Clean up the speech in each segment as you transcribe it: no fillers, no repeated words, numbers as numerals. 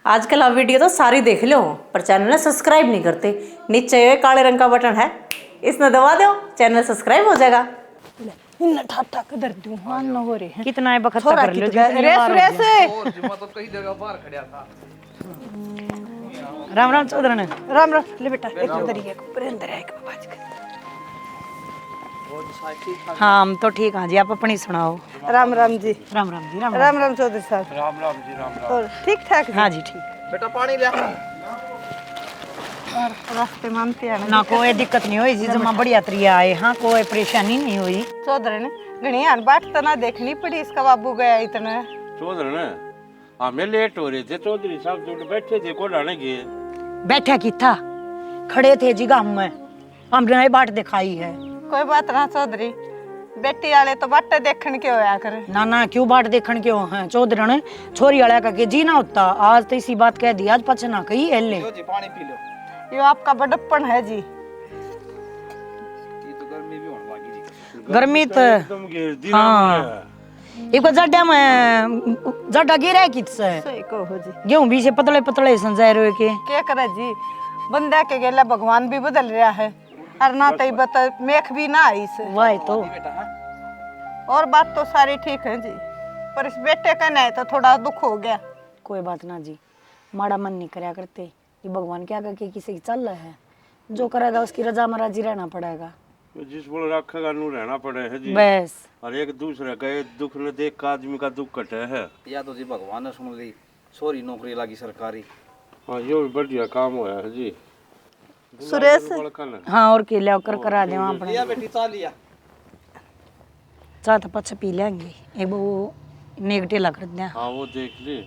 आजकल आप वीडियो तो सारी देख लो पर चैनल ने सब्सक्राइब नहीं करते। नीचे ये काले रंग का बटन है, इसने दबा दो, चैनल सब्सक्राइब हो जाएगा। इन ठाठा कर दूं मान न हो रहे हैं कितना है बखत थोड़ा कर लो रेस रेस मैं तो कई जगह बाहर खड़ा था। राम राम चौधरी। राम राम ले बेटा एक अंदर ही एक ऊपर अंदर है एक बाज कर। हाँ हम तो ठीक हाँ जी, आप अपनी सुनाओ। राम राम जी। राम राम जी। राम राम राम चौधरी साहब। राम राम जी राम राम। और ठीक ठाक हाँ जी ठीक। बेटा पानी ले। और रास्ते मानते हैं ना कोई दिक्कत नहीं हुई जी, जमा बढ़िया तरिया आए। हाँ कोई परेशानी नहीं हुई। चौधरी ने घनी हान बाट तो ना देखनी पड़ी, इसका बाबू गया इतना। चौधरी ने हमें लेट हो रहे थे, चौधरी साहब जो बैठे थे को लाने गए। बैठा की था, खड़े थे जी गाँव में, हमने ये बाट दिखाई है। कोई बात ना चौधरी, बेटी वाले तो बाट देखन के होया करे। ना ना क्यों बाट देखन क्यों है चौधरी ने, छोरी वाला का के जी ना होता। आज तो इसी बात कह दी, आज पछ ना कही एले। जी पानी पी लो। यो आपका बड़प्पन है जी। ये तो गर्मी भी होने लगी जी। गर्मी तो एकदम घेर दी। हाँ एक बार जड्डा में जड्डा गिरा है किससे सही कहो जी। गेहूं भी से पतले पतले संजाए रहे के क्या करे जी, बंदा के गेला भगवान भी बदल रहा है। और ना तई बता मेख भी ना आई से। वाह तो और बात तो सारी ठीक है जी, पर इस बेटे का नहीं तो थोड़ा दुख हो गया। कोई बात ना जी, माड़ा मन नहीं करया करते। ये भगवान क्या करके किसी की चल रहा है, जो करेगा उसकी रजा मराजी रहना पड़ेगा। जिस बोल रखेगा नू रहना पड़े है जी। बस और एक दूसरे का दुख न देख का आदमी का दुख कटे है। या तो जी भगवान ने सुन ली, छोरी नौकरी लगी सरकारी। हाँ ये भी बढ़िया काम होया है जी। सुरेश हाँ और के लिया कर करा दे वहाँ अपने। लिया बेटी चा लिया। चाह तो पछ पी लेंगे, एक वो नेगटिव लग रहे हैं। हाँ वो देख ली।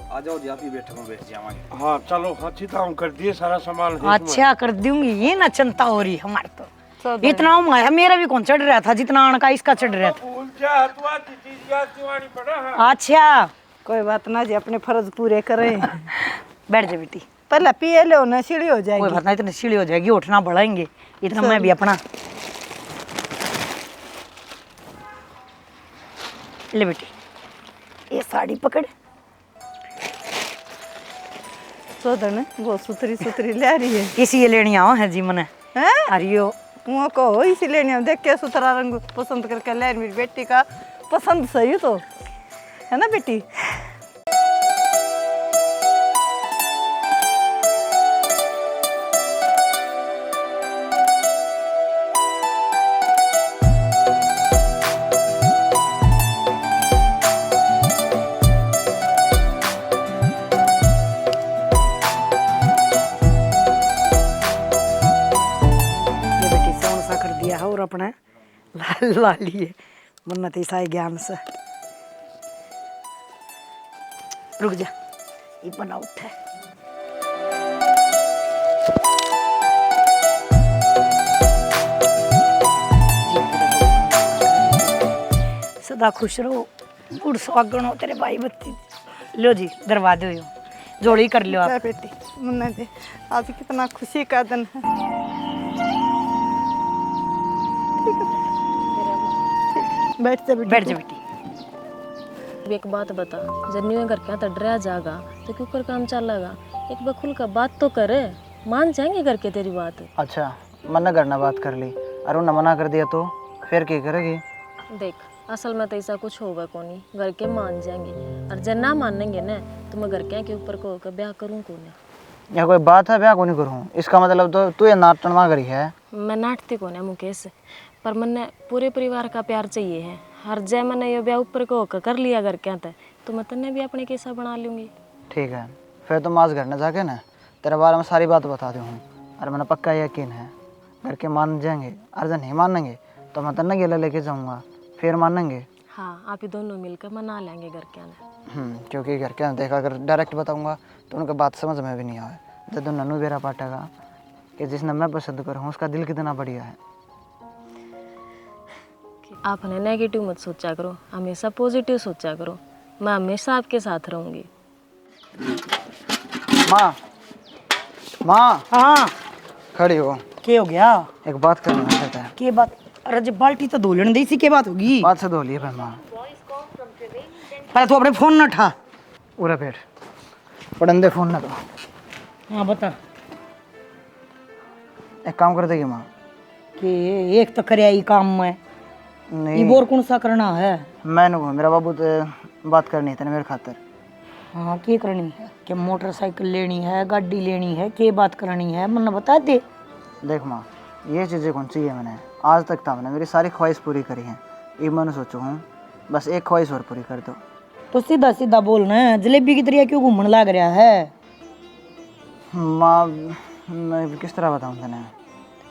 आ जाओ जी, आप ही बैठो में बैठ जावांगे। हाँ चलो अच्छी काम कर दिए सारा सामान है इसमें। अच्छा कर दूंगी, ये ना चिंता हो रही हमारे तो। इतना उमाया मेरा भी कौन चढ़ रहा था जितना अण का इसका चढ़ रहा था। उलझा हुआ चीज याद दिवानी पड़ा है। अच्छा कोई बात ना जी, अपने फर्ज पूरे करें। बैठ जा बेटी, पहले पिए लो ना, सीढ़ी हो कोई जाएगी। बात ना, इतनी सीढ़ी हो जाएगी, उठना बढ़ाएंगे इतना। मैं भी अपना ले बेटी, ये साड़ी पकड़। चौधरी ने वो सुथरी सुथरी ले रही है। इसी ये लेनी आओ है जी मने। हैं अरियो वो को इसी लेने देख के सुथरा रंग पसंद करके ले मेरी बेटी का पसंद सही तो है ना बेटी। ये बेटी सोन सा कर दिया है और अपने लाल लाली है मन्नत ईसाई ज्ञान से। रुक जा, ये बना उठा है। सदा खुश रहो, बूढ़ सुहागन हो तेरे भाई बत्ती। लो जी दरवाजे हो जोड़ी कर लो ले आप। बेटी मुन्ना दे, आज कितना खुशी का दिन है। बैठ जा बेटी। बैठ जा बेटी। एक बात बता, जन्नी घर क्या तो डरा जागा तो क्यों कर काम चलेगा। एक बार खुल कर बात तो करे, मान जाएंगे घर के तेरी बात। अच्छा मना करना बात कर ली, अरे उन्हें मना कर दिया तो फिर क्या करेगी। देख असल में तो ऐसा कुछ होगा कोनी, घर के मान जाएंगे और जब ना मानेंगे ना तो मैं घर के ऊपर को होकर ब्याह करूँ कौन। या कोई बात है ब्याह को नहीं करूँ, इसका मतलब तो तू ये नाटन ना करी है। मैं नाटती कौन है मुकेश, पर मैंने पूरे परिवार का प्यार चाहिए है। हर जय मैंने ये ब्याह ऊपर को होकर कर लिया घर के तो मैं तन्ने भी अपने कैसा बना लूँगी। ठीक है फिर तुम आज घर न जाके ना तेरे बारे में सारी बात बता दी हूँ, और मैंने पक्का यकीन है घर के मान जाएंगे। और जब नहीं मानेंगे तो मैं तन्ने गेला लेके जाऊँगा, फिर मानेंगे। हाँ आप ही दोनों मिलकर मना लेंगे घर के क्योंकि घर के देखा अगर डायरेक्ट बताऊँगा तो उनका बात समझ में भी नहीं आए। जब ननू बेरा पाटेगा कि जिसने मैं पसंद करूँ उसका दिल कितना बढ़िया है। आपने नेगेटिव मत सोचा करो, हमेशा पॉजिटिव सोचा करो। मैं हमेशा आपके साथ रहूंगी। माँ, माँ हाँ खड़ी हो, क्या हो गया? एक बात करनी है। के बात? अरे जब बाल्टी तो धो लेने दी सी, के बात होगी? बात से धो लिए भाई माँ। पहले तो अपने फोन न उठा। पूरा पेट पढ़न दे फोन ना तो। हाँ बता। एक काम कर देगी माँ। कि एक तो करे ही काम में, ये नहीं बोर कौन सा करना है? मैंने मेरा बाबू तो बात करनी है तेरे मेरे खातिर। हाँ क्या करनी है? कि मोटरसाइकिल लेनी है, गाड़ी लेनी है, के बात करनी है, मन बता दे। देख माँ, ये चीज़ें कौन चाहिए मैंने आज तक था, मैंने मेरी सारी ख्वाहिश पूरी करी है। ये मैंने सोचा हूँ बस एक ख्वाहिश और पूरी कर दो। तो सीधा सीधा बोलना है, जलेबी की तरह क्यों घूमने लग रहा है? माँ मैं किस तरह बताऊँ तेने?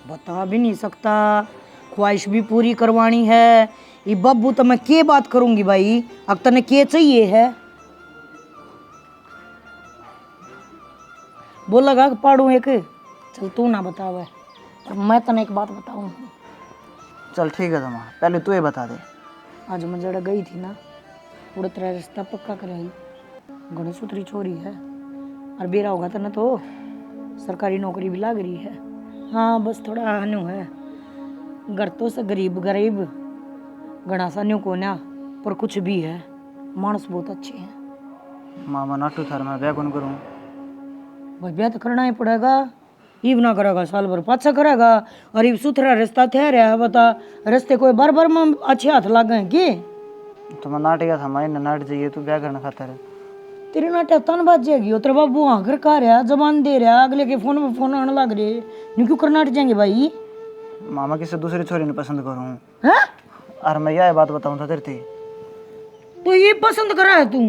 बता भी नहीं सकता, ख्वाहिश भी पूरी करवानी है। ये बब्बू तो मैं के बात करूंगी भाई, अब तने के चाहिए है? बोल लगा पाड़ू एक। चल तू ना बतावे, और मैं तने एक बात बताऊं। चल ठीक है तो माँ, पहले तू ये बता दे। आज मैं जड़ा गई थी ना, पूरा तेरा रिश्ता पक्का कराई। गणेश उतरी छोरी है, और बेरा होगा तो ना तो सरकारी नौकरी भी लाग रही है। हाँ बस थोड़ा हनु है, घर तो से गरीब गरीब घना सा न्यू को ना, पर कुछ भी है, मानस बहुत अच्छे हैं। माँ मैं नाटू थार मैं ब्याह कौन करूँ? भाई ब्याह तो करना ही पड़ेगा, ईब ना करेगा साल भर पाछा करेगा। और ये सुथरा रिश्ता थे रहा है, बता रिश्ते कोई बार बार में अच्छे हाथ लग गए कि? तो मैं नाट गया था माँ, नाट जाइए तू ब्याह करना खातर। तेरे नाटे तन बात जाएगी, तेरे बाबू वहाँ घर का रहा, जबान दे रहा, अगले के फोन में फोन आने लग रहे, न्यू क्यों करना जाएंगे भाई? मामा किसी दूसरी छोरी ने पसंद करूँ। हैं? और मैं यह बात बताऊँ था तेरे थी। तो ये पसंद करा है तू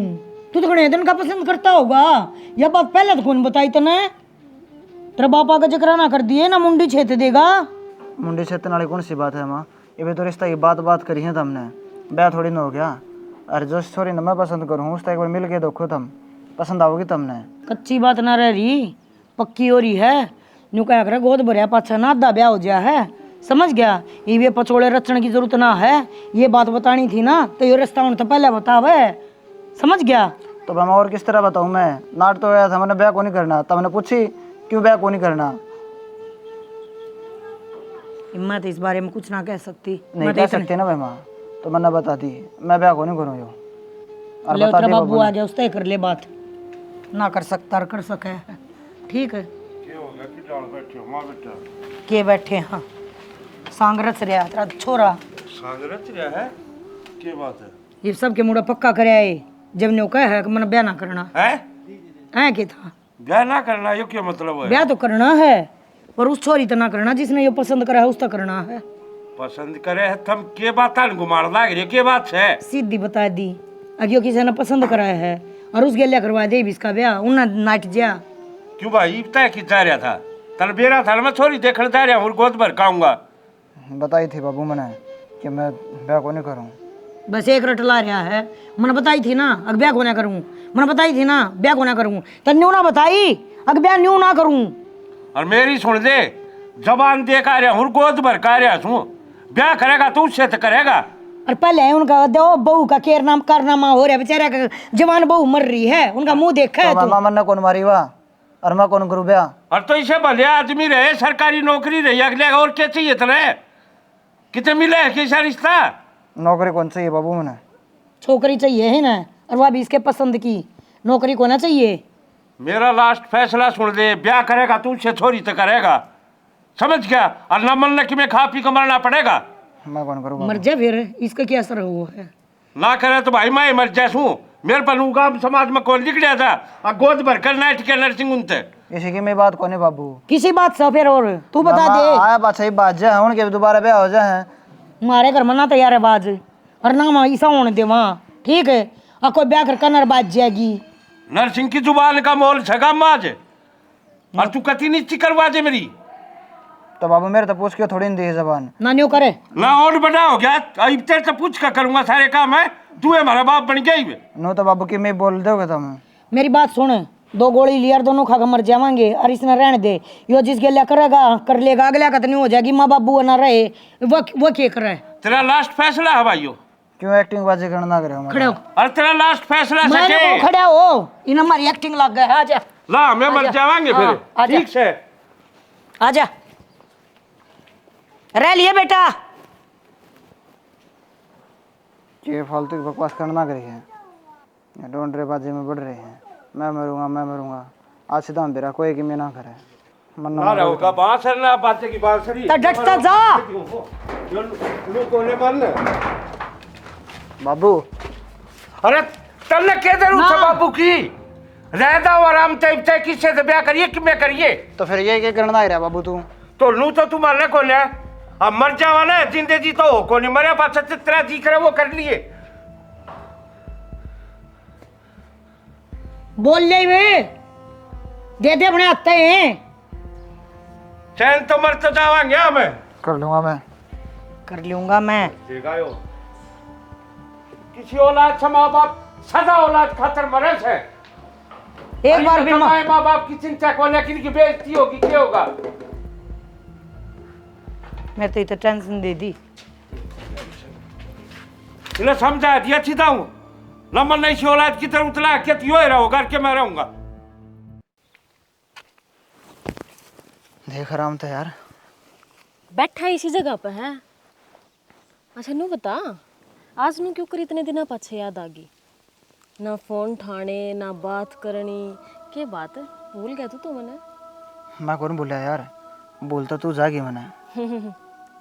तो घने दिन का पसंद करता होगा। यह बात पहले तो कौन बताई तने? तेरा बापा का जिक्र ना कर दिए ना, मुंडी छेत देगा। मुंडे छेतन वाली कौन सी बात है माँ? ये भी तो रिश्ता की बात करी है तुमने, ब्याह थोड़ी ना हो गया। अरे जो छोरी ने मैं पसंद करूँ उसका एक बार मिल के देखो, तुम पसंद आओगी तुमने। कच्ची बात ना रह रही, पक्की हो रही है। न्यू कह कर गोद भरिया पाछा ना आधा ब्याह हो गया है, समझ गया? ये पचोड़े रचने की जरूरत ना है, ये बात बतानी थी ना तो ये रिश्ता होने तो पहले बतावे, समझ गया? तो मैं और किस तरह बताऊँ? मैं नाट तो आया था, मैंने ब्याह को नहीं करना, तब मैंने पूछी क्यों ब्याह को नहीं करना। मैं तो इस बारे में कुछ ना कह सकती। नहीं कह सकते ना भाई माँ, तो मैंने बता दी मैं ब्याह को नहीं करूँ। यो और बता दी बाबू आ गया, उससे कर ले बात, ना कर सकता कर सके, ठीक है? के बैठे हाँ सांग रच रहा तेरा छोरा, सागरच रहा है क्या बात है? ये सब के मुड़ा पक्का करे आए, जब न्यू कह है कि मैंने ब्याह ना करना है के था। ब्याह ना करना ये क्या मतलब है? ब्याह तो करना है, पर उस छोरी तो ना करना जिसने ये पसंद करा है, उसका करना है। पसंद करे है तुम के बात घुमाड़ लाग रही के बात है? सीधी बता दी, अगियो किसी ने पसंद कराया है और उस गेलिया करवा दे इसका ब्याह, उन्ना नाट जा। क्यों भाई तय की जा रहा था? तन बेरा था मैं छोरी देखने जा रहा हूँ, गोद भर खाऊंगा। बताई थी बाबू मैंने कि मैं ब्याह को नहीं करूँ। बस एक रट ला रहा है, मैंने बताई थी ना अग ब्याह को ना करूँ, मैंने बताई थी ना ब्याह को ना करूँ, तो न्यू ना बताई अग ब्याह न्यू ना करूँ। और मेरी सुन दे, जबान दे का रहा हूँ, गोद भर का रहा हूँ, ब्याह करेगा तू उससे तो करेगा। और पहले उनका दो बहू का केर नाम कारनामा हो रहा है, बेचारा का जवान बहू मर रही है, उनका मुंह देखा है तो मामा ने कौन मारी वाह, और मैं कौन करूँ ब्याह? और तो इसे भले आदमी रहे, सरकारी नौकरी रही, अगले और क्या चाहिए तेरे? कितने मिले है कैसा रिश्ता? नौकरी कौन चाहिए बाबू मैंने? छोकरी चाहिए है ना, और वह भी इसके पसंद की, नौकरी को ना चाहिए। मेरा लास्ट फैसला सुन दे, ब्याह करेगा तू उससे छोरी तो करेगा, समझ गया? और न मन कि मैं खा पी के मरना पड़ेगा। मैं कौन करूँ? मर जा फिर, इसका क्या असर हुआ है? ना करे तो भाई मैं मर जासूं, मेरे पर गांव समाज में कौन लिख लिया था और गोद भर कर नाइट के नर्सिंग उनते। इसी की मैं बात कौन है बाबू? किसी बात से फिर और तू बता दे। आया बात सही बात जा उनके दोबारा ब्याह हो जाए। हमारे घर में ना तैयार है बाज, और ना वहाँ ईसा होने दे वहाँ, ठीक है? और कोई ब्याह कर कनर बाज जाएगी। नर्सिंग की जुबान का मोल छगा माज, और तू कति नीची करवा दे मेरी। तो बाबू मेरे तो पूछ के थोड़ी नहीं दी जबान। ना न्यू करे ना और बड़ा हो गया, अब तेरे से पूछ कर करूंगा सारे काम है, तू हमारा बाप बन गया ही। नो तो बाबू की मैं बोल दोगे तुम? मेरी बात सुन, 2 गोली लिया और दोनों खा के मर जावांगे और इसने रहने दे। यो जिसके लिए करेगा कर लेगा, अगला का तो नहीं हो जाएगी। माँ बाबू ना रहे वो क्या करे? तेरा लास्ट फैसला है भाइयों। क्यों एक्टिंग बाजी करना करे हो? खड़े हो, अरे तेरा लास्ट फैसला है मैंने सके। वो खड़े हो, इन हमारी एक्टिंग लग गए। आजा ला मैं मर जावांगे हाँ, फिर। आजा। ठीक से आजा, रह लिए बेटा। ये फालतू की बकवास करना करी है, ढूंढ बाजी में बढ़ रहे हैं। मैं मरूंगा। आज से दाम बेरा कोई कि मैं ना करे मरना ना रहोगा बांसुरी ना बातें की बांसुरी। तो डटता जा। लोगों ने मारना बाबू। अरे तन्ने के दे रूप से बाबू की रहदा और आराम तय किससे से ब्याह करिए कि मैं करिए? तो फिर ये क्या करना है बाबू तू? तो लू तो तू मारने को है। अब मर जावा ना जिंदे जी तो हो को नहीं मरे पास तेरा जी करे वो कर लिए। बोल ले वे दे दे अपने आते हैं। चैन तो मर तो जावांगे हमें। कर लूंगा मैं। कर लूंगा मैं। देखा यो किसी औलाद से माँ बाप सदा औलाद खातर मरे से। एक बार भी माँ बाप की चिंता को लेकिन की बेइज्जती होगी क्या होगा? मैं तो इतना टेंशन दे दी। इन्हें समझा दिया सीधा हूँ नमन नहीं सी औलाद की तरह उतला के यो ही रहो घर के मैं रहूंगा। देख आराम तो यार बैठा इसी जगह पे है। अच्छा नू बता आज नू क्यों कर इतने दिना पाछे याद आ गई? ना फोन ठाणे ना बात करनी के बात है? भूल गया तू तो मने। मैं कौन बोला यार? बोल तो तू जागी मने।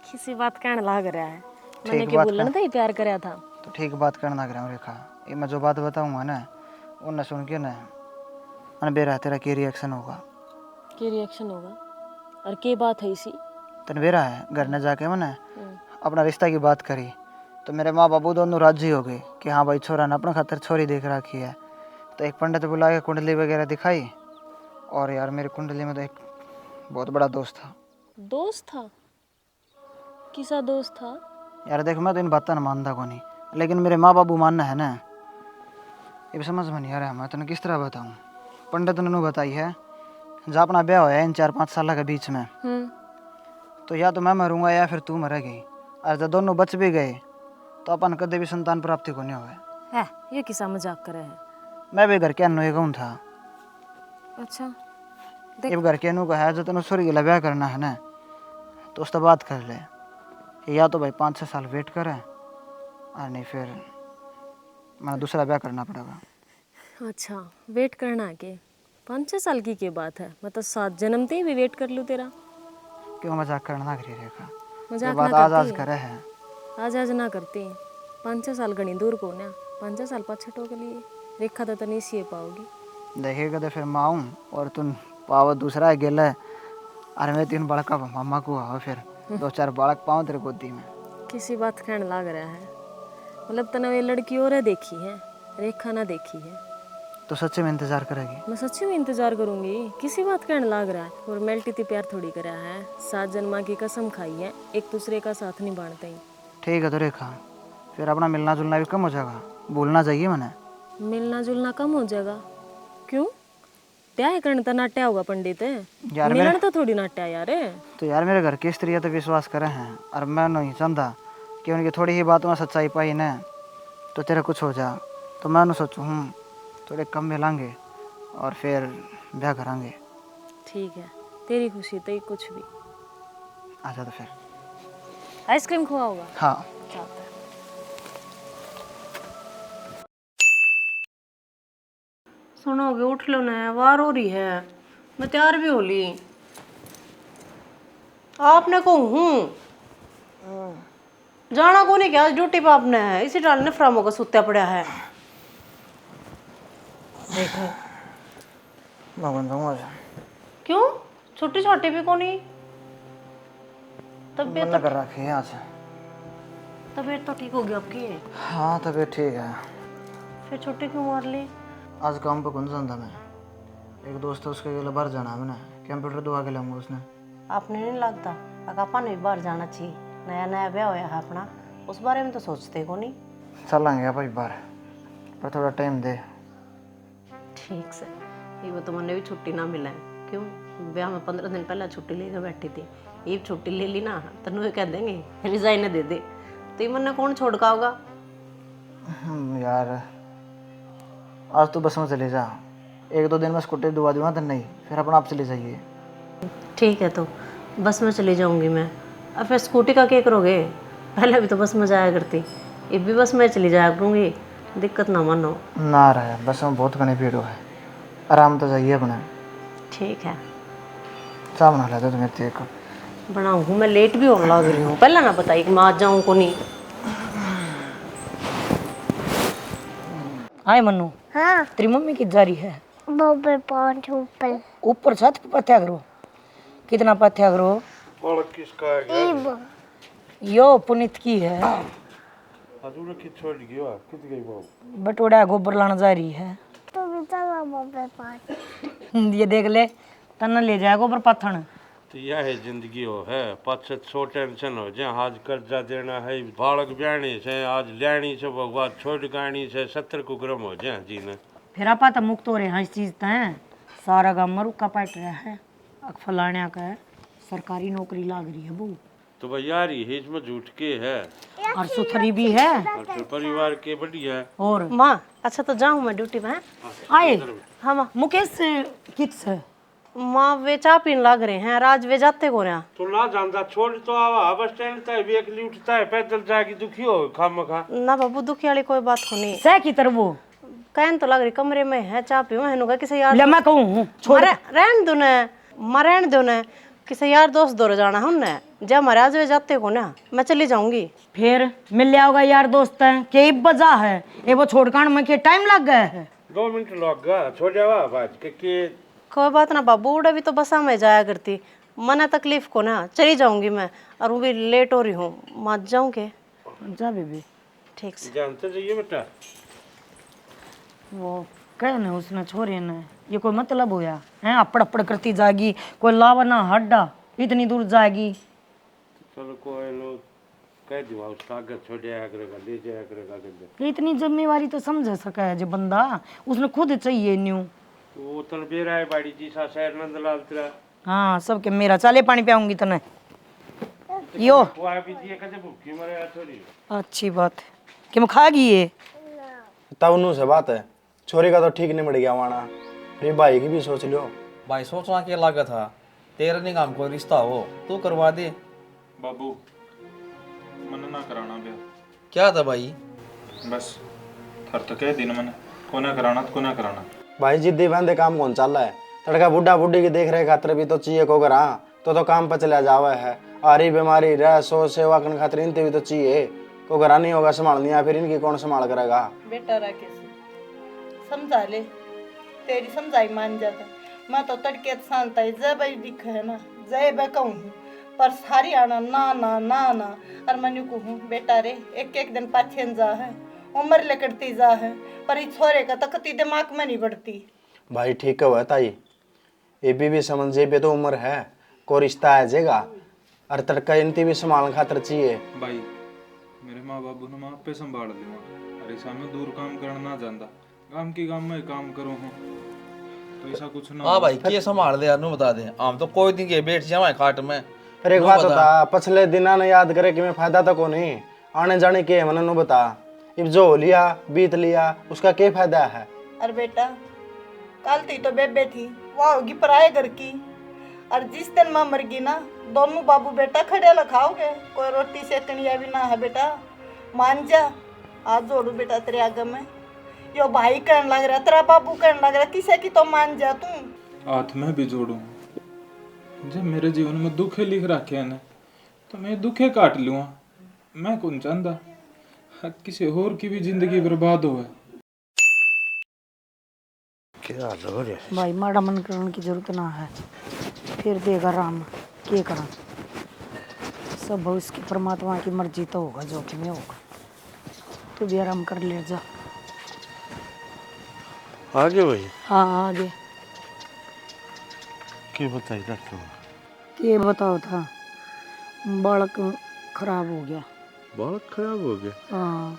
किसी बात कहने लाग रहा है मैंने ठीक के बात बोलने तो ही प्यार करया था। तो ठीक बात करना कर रेखा। ये मैं जो बात बताऊंगा ना उन्हें सुन के ना मन बेरा तेरा क्या रिएक्शन होगा? के रिएक्शन होगा और के बात है इसी? तन बेरा है घर ने जाके मैंने अपना रिश्ता की बात करी तो मेरे माँ बाबू दोनों राजी हो गए कि हाँ भाई छोरा ने अपने खातर छोरी देख रखी है। तो एक पंडित बुला के कुंडली वगैरह दिखाई और यार मेरी कुंडली में तो एक बहुत बड़ा दोस्त था। दोस्त था? किसा दोस्त था? यार देख मैं तो इन बातों मानता को नहीं लेकिन मेरे माँ बाबू मानना है ना ये समझ में नहीं आ रहा। मैं तुम्हें किस तरह बताऊँ? पंडित ने बताई है जब अपना ब्याह होया इन 4-5 साल के बीच में तो या तो मैं मरूंगा या फिर तू मरेगी और जब दोनों बच भी गए तो अपन कदे भी संतान प्राप्ति को नहीं हुआ है। ये किसा मजाक करे है? मैं भी घर के अनु एक था। अच्छा ये घर के अनु का है जो तेन स्वर्ग ला ब्याह करना है ना तो उससे बात कर ले या तो भाई 5-6 साल वेट करें और नहीं फिर मैंने दूसरा ब्याह करना पड़ेगा। अच्छा वेट करना के 5-6 साल की बात है? मतलब 7 जन्म ते भी वेट कर लूँ तेरा? क्यों मजाक करना करी रेखा? मजाक बात ना आज आज करती करे है। आज ना करती 5-6 साल घनी दूर को ना 5-6 साल पाछे टोक लिए रेखा तो नहीं सी पाओगी। देखेगा तो फिर मैं आऊँ और तुम पाव दूसरा गेल है और मैं 3 बड़का मामा को आओ फिर 2-4 बालक पाऊँ तेरे गोदी में। किसी बात कहने लग रहा है मतलब तने ये लड़की और देखी है रेखा ना देखी है तो सच्चे में इंतजार करेगी? मैं सच्ची में इंतजार करूंगी। किसी बात कहने लग रहा है और मेल्टी थी प्यार थोड़ी करा है 7 जन्मा की कसम खाई है एक दूसरे का साथ नहीं बांटते ही। ठीक है तो रेखा फिर अपना मिलना जुलना भी कम हो जाएगा। भूलना चाहिए मैंने। मिलना जुलना कम हो जाएगा? क्यों? ब्याह करने तो नाट्या होगा पंडित यार मिलन तो थोड़ी नाट्या यार। तो यार मेरे घर की स्त्रियाँ तो विश्वास करे हैं और मैं नहीं चाहता कि उनकी थोड़ी ही बातों में सच्चाई पाई ना तो तेरा कुछ हो जा। तो मैं सोचूँ थोड़े कम मिलांगे और फिर ब्याह करांगे। ठीक है तेरी खुशी तो कुछ भी। आजा तो फिर आइसक्रीम खुआ होगा? हाँ चाहता है। सुनोगे उठ लो ना वार हो रही है मैं तैयार भी हो ली। आपने को हूँ जाना को नहीं क्या आज ड्यूटी पे आपने है इसी डाल ने फ्रामो का सुत्या पड़ा है। देखो भगवान जाऊँगा क्यों छोटी छोटी भी को नहीं तबीयत मन कर रखी है आज। तबीयत तो ठीक होगी आपकी? हाँ तबीयत ठीक है। फिर छुट्टी क्यों मार ली? आज काम पे कौन जाता मैं एक दोस्त है उसके लिए बाहर जाना है मैंने कंप्यूटर दवा के लाऊंगा उसने। आपने नहीं लगता अगर नहीं बाहर जाना चाहिए नया नया ब्याह होया है अपना उस बारे में तो सोचते को नहीं। चलेंगे भाई बाहर पर थोड़ा टाइम दे। ठीक से ये वो तो मैंने भी छुट्टी ना मिला है। क्यों, ब्याह में 15 दिन पहले छुट्टी लेकर बैठी थी। ये छुट्टी ले ली ना तनु ये कह देंगे रिजाइन दे दे, तो ये मन कौन छोड़ का होगा। यार आज तो बस में चले जा, 1-2 दिन में स्कूटी दुआ दूंगा तो नहीं, फिर अपना आप चले जाइए। ठीक है, तो बस में चली जाऊंगी मैं। अब फिर स्कूटी का क्या करोगे? पहले भी तो बस में जाया करती, अब भी बस में चली जाया करूँगी, दिक्कत ना मानो। ना रहा बस में बहुत घनी भीड़ है, आराम तो जाइए अपने। ठीक है, चाह बना लेते तुम्हें तेरे को बनाऊँ। मैं लेट भी होने लग रही हूँ, पहले ना बताइए कि मैं आज जाऊँ को नहीं। आए मन्नू, हाँ तेरी मम्मी की जा रही है बब्बर पाँच ऊपर ऊपर छत पे पत्या करो। कितना पत्या करो? बालक किसका है? इब यो पुनित की है, अधूरा की छोड़ गया, कित गई वो? बटोड़ा गोबर लाना जा रही है। तो भी चला बब्बर पाँच। ये देख ले, तना ले जाए गोबर पाथन। तो यह है जिंदगी हो है, पाछे सो टेंशन हो जाए। आज कर्जा देना है, बालक ब्याणी से, आज ल्याणी से भगवान छोड़ गाणी से 70 को ग्रम हो जाए जी ने। फिर आपा तो मुक्त हो रहे हैं इस चीज तय, सारा गाँव में रुका पाट रहा है। फलाने का है सरकारी नौकरी लाग रही है बहू, तो भाई यार ये इसमें झूठ के है और सुथरी भी है और फिर परिवार के बढ़िया है। और माँ अच्छा तो जाऊँ मैं ड्यूटी में। आए हाँ माँ। मुकेश किस है? माँ वे चाय पीने लग रहे हैं, आज वे जाते को रहा। तो ना जानता छोड़ तो आवा बस स्टैंड तक भी एक उठता है, पैदल जाके दुखी हो खाम खा। ना बाबू दुखी वाली कोई बात को नहीं। सह की तरह वो कहन तो लग रही कमरे में है, चाय पीऊँ है किसी यार। ले मैं कहूँ छोड़ रहन दो न, मैं रहन दो न, किसी यार दोस्त दौर जाना है उनने। जब महाराज वे जाते को ना मैं चली जाऊंगी। फिर मिल लिया होगा यार दोस्त है के बजा है ये वो छोड़कान में के टाइम लग गया है। 2 मिनट लग गया, छोड़ जावा बाज के कोई बात ना बाबू, उड़ा भी तो बसा में जाया करती, मना तकलीफ को ना चली जाऊंगी मैं। और वो भी लेट हो रही हूँ, मत जाऊँ के। जा बेबी ठीक से। जानते जाइए बेटा। वो कहने उसने छोरे ने ये कोई मतलब होया है, अपड़ अपड़ करती जाएगी, कोई लावा ना हड्डा इतनी दूर जाएगी। चलो कोई लोग कह दो उसका आगे छोड़ जाया करेगा, ले जाया करेगा कर। ये इतनी जिम्मेवारी तो समझ सका है जो बंदा, उसने खुद चाहिए न्यू। वो तन बेरा है बाड़ी जी सा शहर नंदलाल तेरा। हाँ सबके मेरा चाले पानी पियाऊंगी तने यो। वो आ भी दिए कदे भूखी मरे आ थोड़ी। अच्छी बात है कि मैं खा गई ये। तब उन्हों से बात है, छोरी का तो ठीक नहीं मिल गया वाना, फिर भाई की भी सोच लो। भाई सोचना क्या लागत था, तेरा नहीं काम कोई रिश्ता हो तू करवा दे। बाबू मन ना कराना ब्याह, क्या था भाई? बस थर तो कह दिन मन को ना कराना तो को ना कराना। भाई जिद्दी बंदे काम कौन चल रहा है, तड़का बुढ़ा बुढ़ी की देख रेख खातर भी तो चाहिए को करा, तो काम पर चला जावा है। आरी बीमारी रह सो सेवा करने खातिर इनते भी तो चाहिए को करा, नहीं होगा संभाल नहीं, फिर इनकी कौन संभाल करेगा। बेटा राकेश समझा ले, तेरी समझाई मान जाता। मैं तो तड़के शांत आई जय भाई दिख है ना, जय मैं कहूँ पर सारी आना ना ना ना ना। और मैं कहूँ बेटा रे एक एक दिन पाछे जा है, उम्र लेकड़ती जा है, पर इस छोरे का तकती दिमाग में नहीं बढ़ती। भाई ठीक है ताई, ये भी समझ जे पे तो उम्र है, को रिश्ता आ जाएगा, और तड़का इनती भी संभाल खातर चाहिए। भाई मेरे माँ बाबू ने आप पे संभाल लूँगा, अरे ऐसा मैं दूर काम करना ना जानता, काम की काम में काम करूँ हूँ, तो ऐसा कुछ ना। हाँ भाई क्या संभाल दे यार, नू बता दे, हम तो कोई दिन के बैठ जाए खाट में। फिर एक बात होता, पिछले दिना ने याद करे कि मैं फायदा तो को नहीं, आने जाने के मन नु बता, अब जो हो लिया बीत लिया उसका क्या फायदा है। अरे बेटा कल थी तो बेबे थी, वह होगी पराए घर की, और जिस दिन माँ मर गई ना दोनों बाबू बेटा खड़े लखाओगे, कोई रोटी सेकनी भी ना है बेटा, मान जा। आज जोड़ू बेटा तेरे आगे में, यो भाई कहने लग रहा, तेरा बाबू कहने लग रहा, किसे की तो मान जा तू। हाथ में भी जोड़ू, जब मेरे जीवन में दुखे लिख रखे हैं तो मैं दुखे काट लूँगा, मैं कौन चाहता किसी और की भी जिंदगी बर्बाद हो। क्या हो रहा है भाई माड़ा मन करने की जरूरत ना है, फिर देगा राम क्या करा, सब भविष्य की परमात्मा की मर्जी तो होगा जो कि में होगा। तू भी आराम कर ले जा। आगे भाई हाँ आगे क्या बताइए डॉक्टर? ये बताओ था, बालक खराब हो गया। बहुत खराब हो गया। हाँ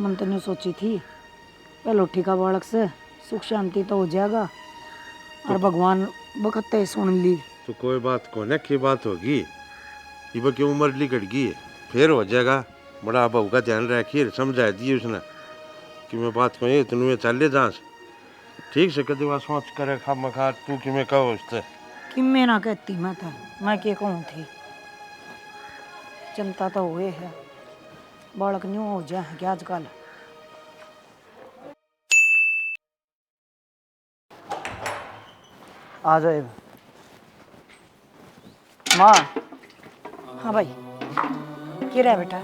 मन तो नहीं सोची थी, पहले ठीक है बालक से सुख शांति तो हो जाएगा, और भगवान बकते सुन ली। तो कोई बात को न की बात होगी, ये की उम्र लिकट गई फिर हो जाएगा। बड़ा बहू का ध्यान रखिए, समझा दी उसने कि मैं बात कहूँ तुम्हें चले जहाँ से ठीक से कभी बात सोच करे खा मखा तू कि मैं कहो उससे कि मैं ना कहती मैं के कहूँ थी। चिंता तो हुए है, बालक न्यू हो जाए क्या आजकल। आ जाए माँ। हाँ भाई, क्या रहा बेटा?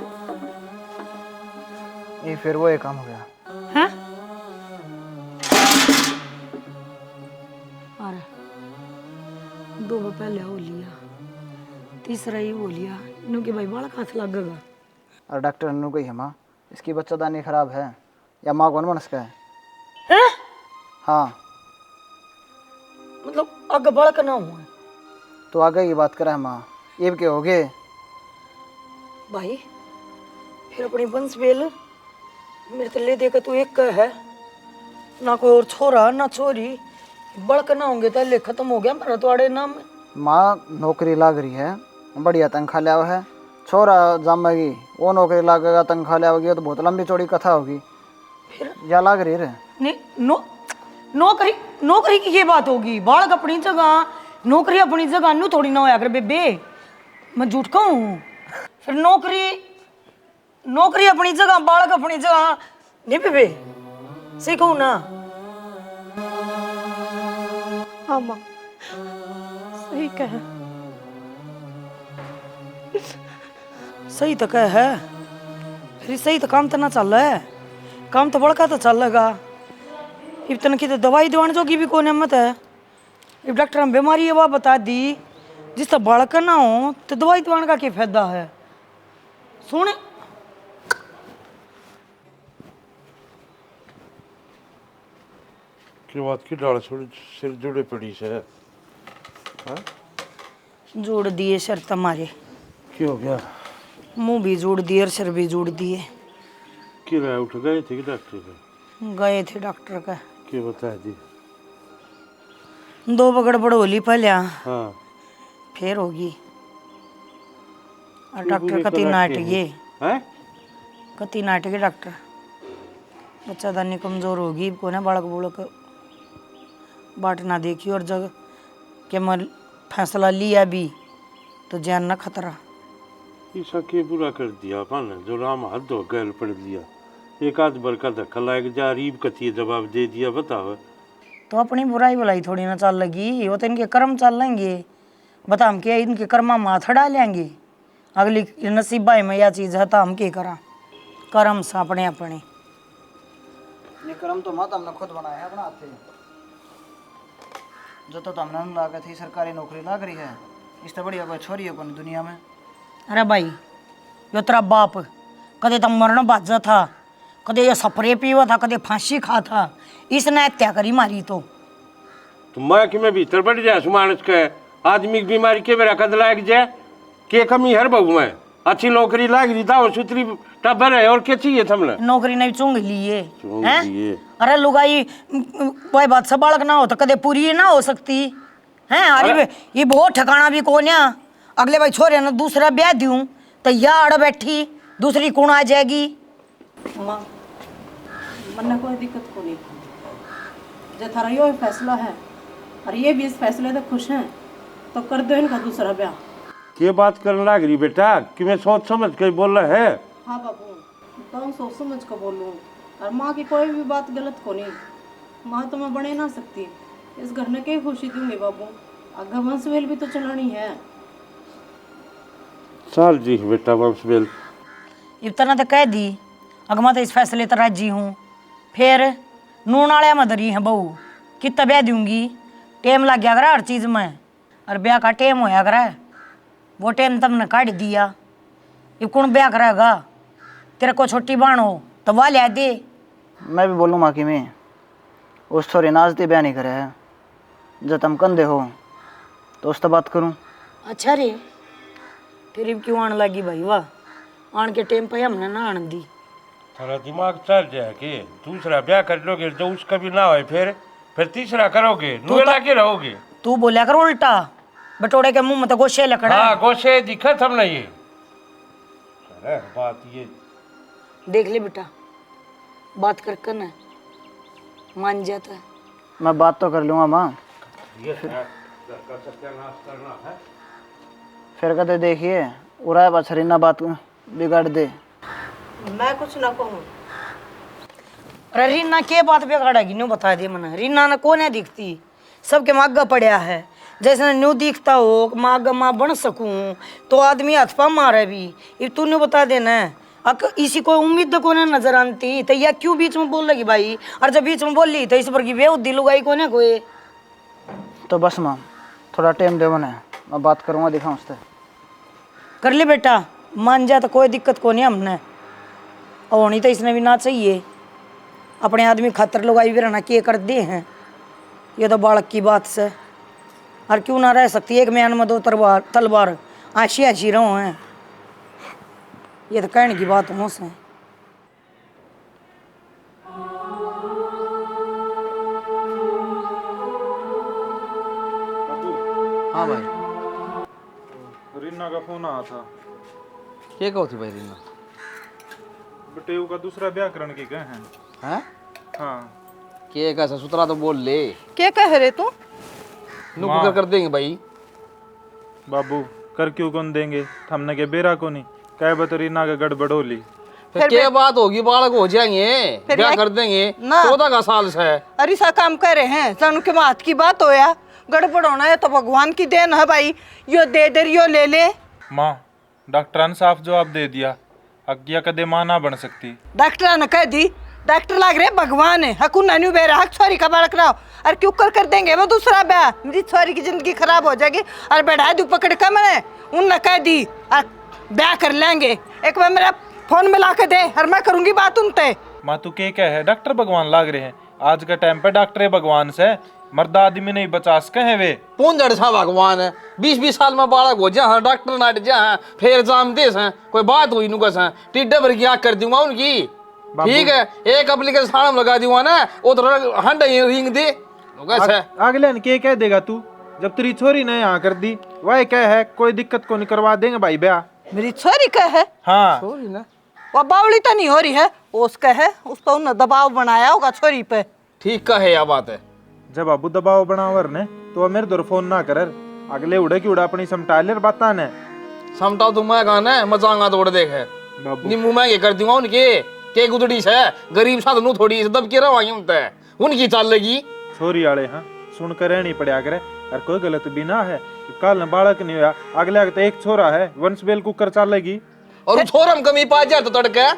ये फिर वो एक काम हो गया। हैं? अरे 2 बार पहले हो लिया, तीसरा ही हो लिया, इन्हों के भाई बालक हाथ लगेगा। और डॉक्टर ने कही है माँ इसकी बच्चादानी खराब है या माँ कौन मनस का है? हैं? हाँ मतलब आगे बालक ना हुआ तो आगे ये बात करा है माँ, ये क्या हो गए भाई? फिर अपनी बंस बेल मेरे तले देखा तू एक का है ना, कोई और छोरा ना छोरी, बड़क ना होंगे तो ले खत्म हो गया मेरा तो आड़े नाम में। माँ नौकरी लाग रही है, बढ़िया तनख्वाह लिया हुआ है, छोरा जामेगी वो नौकरी लागेगा तनख्वाह लिया होगी तो बहुत लंबी चौड़ी कथा होगी। फिर या लाग रही रे नौकरी नौकरी की ये बात होगी? बालक अपनी जगह, नौकरी अपनी जगह, नू थोड़ी ना होया कर बेबे, मैं झूठ कहूँ? फिर नौकरी अपनी जगह, बालक अपनी जगह, नहीं बेबे सही कहूँ ना? हाँ माँ सही कहा। सही तो कह है, फिर सही तो काम तो ना चल रहा है, काम तो बड़का तो चल लगा। इतने की तो दवाई दवाने जोगी भी कौन हिम्मत है? अब डॉक्टर ने बीमारी है वह बता दी, जिस तो बालक ना हो तो दवाई दवाने का क्या फायदा है? सुन की बात की डाल सिर जुड़े पड़ी से हाँ? जोड़ दिए सर तुम्हारे। क्या हो गया? मुंह भी जोड़ दिए और सर भी जोड़ दिए। किराया उठ गए थे कि डॉक्टर का? गए थे डॉक्टर का। क्या बता दी? 2 बगड़ होली पहले हाँ फिर होगी। और डॉक्टर कति नाट गए हैं? कति नाट गए डॉक्टर। बच्चादानी कमजोर होगी को ना, बालक बुलक बाट ना देखी और जग के मैं फैसला लिया भी तो जान ना खतरा। ऐसा क्या बुरा कर दिया अपन जो राम हद हो गैल पड़ दिया, एक आध बार का धक्का लाग जा रीब कती जवाब दे दिया बताओ। तो अपनी बुराई भलाई थोड़ी ना चल लगी, वो तो इनके कर्म चल लेंगे। बता हम क्या इनके कर्मा माथा डाल लेंगे? अगली नसीबाई में यह चीज़ है तो हम क्या करा? कर्म से अपने अपने ये कर्म तो माता हमने खुद बनाया है अपना हाथ से। जो तो हमने लागे थी सरकारी नौकरी लाग रही है, इससे बढ़िया कोई छोरी है कौन दुनिया में। अरे भाई यो तेरा बाप कदे तो मरण बाजा था, कदे ये सपरे पीवा था, कदे फांसी खा था, इसने हत्या करी मारी तो मैं कि मैं भीतर बढ़ जाए मानस के आदमी की बीमारी के मेरा कद लाग जाए के कमी हर बहू में अच्छी नौकरी लाग रही था, सुथरी टबर है और क्या चाहिए हमने? नौकरी नहीं चुंग लिए हैं? अरे लुगाई कोई बात से बालक ना हो तो कदे पूरी ना हो सकती है। अरे ये बहुत ठिकाना भी कौन है? अगले भाई छोरे ने दूसरा ब्याह दूं तो या अड़ बैठी दूसरी कौन आ जाएगी? माँ मन्ना कोई दिक्कत को नहीं, जब थारा यो फैसला है और ये भी इस फैसले से खुश हैं तो कर दो इनका दूसरा ब्याह। क्या बात करने लग रही बेटा कि मैं सोच समझ के बोल रहा है? हाँ बाबू तो सोच समझ कर बोलूँ, और माँ की कोई भी बात गलत को नहीं। माँ तो मैं बने ना सकती, इस घर ने क्या खुशी दूंगी बाबू, आगे वंशवेल भी तो चलानी है। चल जी बेटा वंशवेल इतना तो कह दी अगमा तो इस फैसले तो राजी हूँ। फिर नून आलिया मदरी है बहू कितना ब्याह दूंगी, टेम लग गया करा हर चीज़ में, और ब्याह का टेम होया करा, वो टेम तुमने काट दिया। ये कौन ब्याह करेगा? तेरे को छोटी बाण हो तो वह लिया दे। मैं भी बोलूँ माँ की मैं उस थोड़ी नाचते ब्याह नहीं करे है, जब तुम कंधे हो तो उस तो बात करूँ। अच्छा रे फिर क्यों आने लगी भाई? वाह आन के टेम पे हमने ना आन दी। थोड़ा दिमाग चल जाए कि दूसरा ब्याह कर लोगे जो उसका भी ना हो फिर फिर तीसरा करोगे, नुएला के रहोगे। तू बोलिया कर उल्टा, बटोड़े के मुंह में तो गोशे लकड़ा। हाँ गोशे दिखा हमने ये। अरे बात ये देख ले बेटा, बात कर ना मान जाता है। मैं बात तो कर लूँगा माँ। ये सत्यानाश करना है। फिर कहते देखिए उराय बछरी ना बात बिगाड़ दे। मैं कुछ ना कहूँ। अरे रीना के बात बिगाड़ेगी न्यू बता दे मना। रीना ने को नहीं दिखती, सबके मागा पड़ा है। जैसे न्यू दिखता हो मागा माँ बन सकूं तो आदमी हाथ पा मारे भी। ये तूने बता देना अक इसी को उम्मीद को ना नजर आती तो यह क्यों बीच में बोल लगी भाई। और जब बीच में बोल ली तो इस पर की बेउद्दी लुगाई को ना कोई। तो बस माँ थोड़ा टाइम दे बने, मैं बात करूँगा, दिखाऊँ उससे। कर ले बेटा, मान जा तो कोई दिक्कत को नहीं हमने। और होनी तो इसने भी ना चाहिए, अपने आदमी खातर लुगाई भी रहना के कर दे हैं। ये तो बालक की बात से और क्यों ना रह सकती एक म्यान में दो तलवार आशी आशी रहो हैं। ये तो कहने की बात हो से। हाँ भाई। रीना का फोन आया था। क्या कहो थी भाई रीना? बटेऊ का दूसरा ब्याह करने के कहे हैं। हैं? हाँ। क्या कैसा सुतरा तो बोल ले। क्या कह रहे तू? नुक कर देंगे भाई। बाबू कर क्यों कौन देंगे, हमने के बेरा को नहीं कह बत रीना का गड़बड़ हो ली। फिर क्या बात होगी, बालक हो जाएंगे, ब्याह कर देंगे। 14 का साल से अरे सा काम कर रहे हैं, जानू के बात की बात होया। गड़बड़ होना है तो भगवान की देन है भाई, यो दे दे यो ले ले। माँ डॉक्टर ने साफ जवाब दे दिया, अज्ञा कदे माँ ना बन सकती। डॉक्टर ने कह दी, डॉक्टर लाग रहे भगवान है। हकू नानू बेरा हक छोरी का बालक रहो और क्यों कर देंगे वो दूसरा ब्याह। मेरी छोरी की जिंदगी खराब हो जाएगी। और बैठा दू पकड़ कर मैंने उनने कह दी और ब्याह कर लेंगे। एक बार मेरा फोन में ला के दे और मैं करूंगी बात उनसे। माँ तू क्या है, डॉक्टर भगवान लाग रहे हैं। आज के टाइम पे डॉक्टर भगवान से मर्द आदमी नहीं बचा सके हैं वे। पूंजड़ सा भगवान है। 20-20 साल में बालक हो जा, डॉक्टर नाट जा, फिर जाम दे कोई बात हुई नुकस टिड्डे भर की आँख कर दूंगा उनकी। ठीक है, एक एप्लीकेशन सामने लगा दूंगा ना, वो तो हंड रिंग दे अगले ने क्या कह देगा तू, जब तेरी छोरी ने यहाँ कर दी वह क्या है, कोई दिक्कत को नहीं करवा देंगे भाई ब्याह। मेरी छोरी का है। हाँ छोरी ना, वो बावली तो नहीं हो रही है, उसका है, उस पर उन्होंने दबाव बनाया होगा छोरी पे। ठीक का है यह बात है। जब बाबू दबाव बनावर ने तो मेरे दर फोन ना कर, अगले उड़े की उड़ा अपनी समटा ले बाता ने समटा तू मैं कहना मचांगा तो उड़ देख है नींबू महंगे कर दूंगा उनके के गुदड़ी से गरीब साथ नु थोड़ी दब के रवाई उनते उनकी चाल लगी छोरी वाले। हाँ सुन कर रहनी पड़ा करे और कोई गलत भी ना है, कल बालक नहीं हुआ, अगले तो एक छोरा है, वंश बेल कुकर चलेगी और छोरा में कमी पा जाए तो तड़के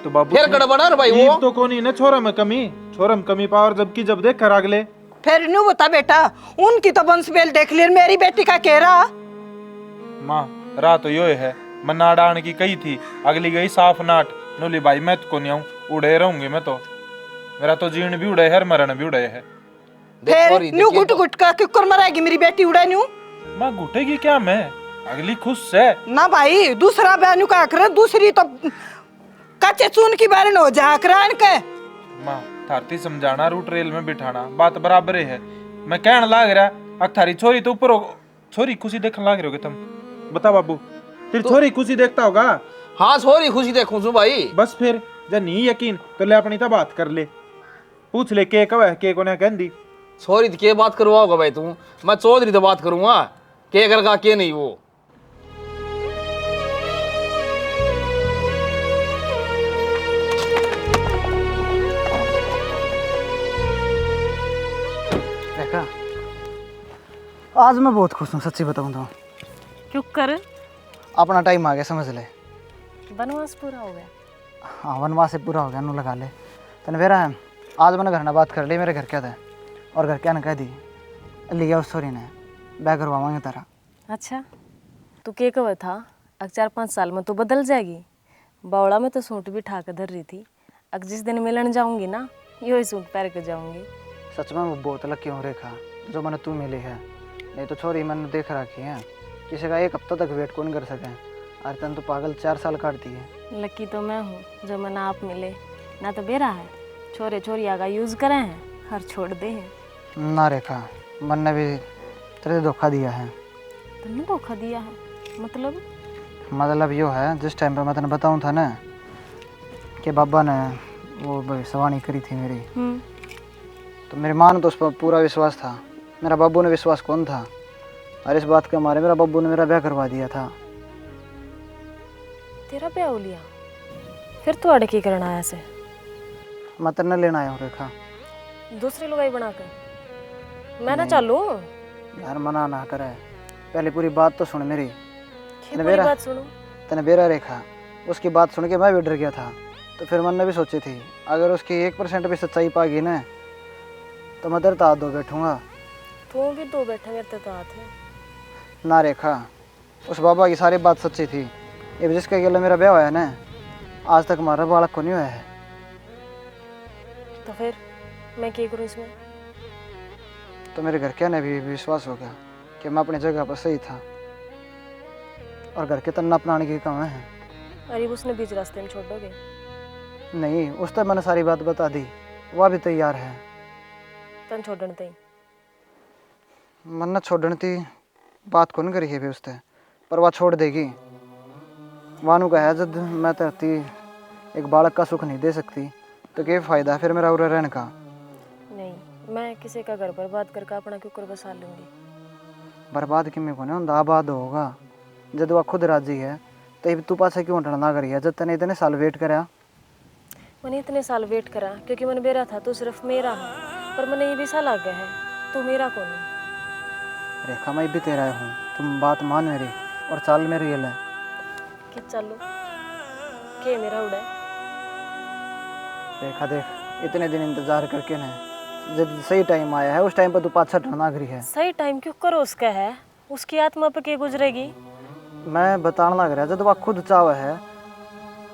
तो बाबू फिर गड़बड़ा रे भाई। वो तो कोनी ने छोरा में कमी पावर जबकि जब देख कर अगले फिर न्यू बता बेटा, उनकी तो वंश बेल देख लिया, मेरी बेटी का कह रहा। माँ रात तो यो है, मैं नाडान की कही थी, अगली गई साफ नाट नोली भाई मैं तो नहीं आऊं, उड़े रहूंगी मैं तो, मेरा तो जीण भी उड़े है मरण भी उड़े है। फिर न्यू घुट घुट का कुकर मराएगी मेरी बेटी उड़े न्यू। माँ घुटेगी क्या, मैं अगली खुश है ना भाई, दूसरा बयान का कर, दूसरी तो कच्चे चून की बारे हो जा करान के। माँ थारती समझाना, रूट रेल में बिठाना बात बराबर है। मैं कहने लाग रहा अब थारी छोरी तो ऊपर हो, छोरी खुशी देखने लाग रहे हो तुम, बता बाबू तेरी छोरी खुशी देखता होगा। हाँ छोरी खुशी देखूं सु भाई। बस फिर जब नहीं यकीन तो ले अपनी तो बात कर ले, पूछ ले के कब है के को ने कहंदी। छोरी तो के बात करवाओगा भाई तू, मैं चौधरी तो बात करूंगा के करगा के नहीं। वो देखा आज मैं बहुत खुश हूँ, सच्ची बताऊँ तो। क्यों कर? अपना टाइम आ गया, समझ ले। वनवास पूरा हो गया? हाँ वनवास से पूरा हो गया, नू लगा ले तने मेरा है। आज मैंने घर ना बात कर ली, मेरे घर क्या था और घर क्या ने कह दी लिया उस सोरी ने बैग करवावांगे तेरा। अच्छा तू के कब था, अब 4-5 साल में तो बदल जाएगी। बावड़ा में तो सूट भी ठाकर धर रही थी, अब जिस दिन मिलन जाऊंगी ना यो ही सूट पहन के जाऊंगी। सच में वो बहुत लकी हूँ रेखा, जो मैंने तू मिली है, नहीं तो छोरी मैंने देख रखी है, किसी का 1 हफ्ता तक वेट कौन कर सके। अरे तन तो पागल 4 साल काटती है। लकी तो मैं हूँ जो मैंने आप मिले, ना तो बेरा है छोरे छोरी आगा यूज करे हैं और छोड़ दे। ना रेखा, मन ने भी तेरे धोखा दिया है। तुमने धोखा दिया है मतलब यो है, जिस टाइम पे मैं तेने बताऊँ था ना कि बाबा ने वो भविष्यवाणी करी थी मेरी, तो मेरी माँ ने तो उस पर पूरा विश्वास था, मेरा बाबू ने विश्वास कौन था। और इस बात के मारे मेरा बाबू ने मेरा ब्याह करवा दिया था। तेरा ब्याह हो लिया? फिर तो अड़की करना आया से मैं तेरे लेना आया हूँ रेखा। दूसरी लुगाई बनाकर मैं ना चालू। यार मना ना करे, पहले पूरी बात तो सुन मेरी। पूरी बात सुनो। तने बेरा रेखा, उसकी बात सुन के मैं भी डर गया था। तो फिर मन ने भी सोची थी अगर उसकी 1% भी सच्चाई पागी ना तो मैं तेरे हाथ धो बैठूंगा। तू भी दो बैठा मेरे तो हाथ है ना रेखा, उस बाबा की सारी बात सच्ची थी। ये जिसके गले मेरा ब्याह हुआ है ना, आज तक हमारा बालक को नहीं हुआ है। तो फिर मैं क्या करूँ इसमें? तो मेरे घर के ने भी विश्वास हो गया कि मैं अपनी जगह पर सही था और घर के तन्ना अपनाने की कम है। अरे उसने बीच रास्ते में छोड़ दोगे? नहीं, उस तक मैंने सारी बात बता दी, वह भी तैयार है। तन छोड़ने दे। मन न छोड़ने ती बात कौन करी है भी उससे, पर वह छोड़ देगी। वानू का है जब मैं तरती एक बालक का सुख नहीं दे सकती तो क्या फ़ायदा फिर मेरा उरे रहने का। नहीं, मैं किसी का घर बर्बाद करके अपना क्यों कर बसा लूँगी। बर्बाद कि मैं को आबाद होगा जब वह खुद राजी है। तो तू पास क्यों हटना ना करी है? जब तने इतने साल वेट करा। मैंने इतने साल वेट करा क्योंकि मन मेरा था तो सिर्फ मेरा है, पर मैंने ये भी साल आ गया है तो मेरा कौन है? रेखा, मैं भी तेरा हूँ, तुम बात मान मेरी और चाल मेरी ये ले। कि चलो के मेरा उड़ा है? रेखा देख, इतने दिन इंतजार करके ना जब सही टाइम आया है उस टाइम पर तू पाछा हटना करी है। सही टाइम क्यों करो उसका है? उसकी आत्मा पे क्या गुजरेगी? मैं बताना लग रहा है जब वह खुद चाव है